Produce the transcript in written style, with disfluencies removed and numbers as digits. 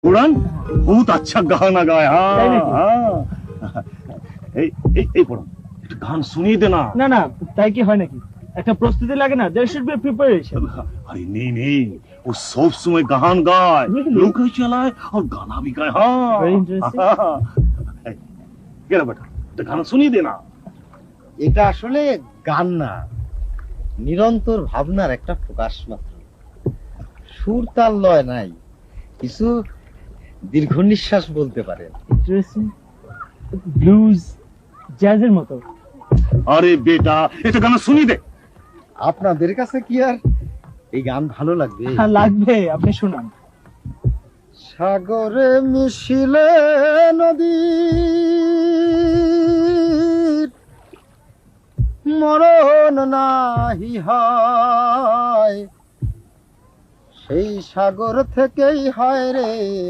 उड़न बहुत अच्छा गाना गाया। তাই নাকি? এই পড়ো একটু গান শুনিয়ে দে না। না না, তাই কি হয় নাকি? একটা প্রস্তুতি লাগে না? There should be preparation. अरे नहीं नहीं, वो सब समय गान गाए, Really? लोग चलाए और गाना भी गाए। हाँ Very interesting. क्या बेटा तो गाना सुनिए देना। এটা আসলে গান না, নিরন্তর ভাবনার একটা প্রকাশ মাত্র। সুর তাল লয় নাই, কিছু দীর্ঘ নিঃশ্বাস বলতে পারেন। ইন্টারেস্টিং। ব্লুজ, জ্যাজের মতো। अरे बेटा ये तो गाना सुनिए दे। আপনাদের কাছে কি আর এই গান ভালো লাগবে? হ্যাঁ লাগবে, আপনি শুনান। সাগরে মিশিলে নদী মরণ নাহি হয়, সেই সাগর থেকেই হয় রে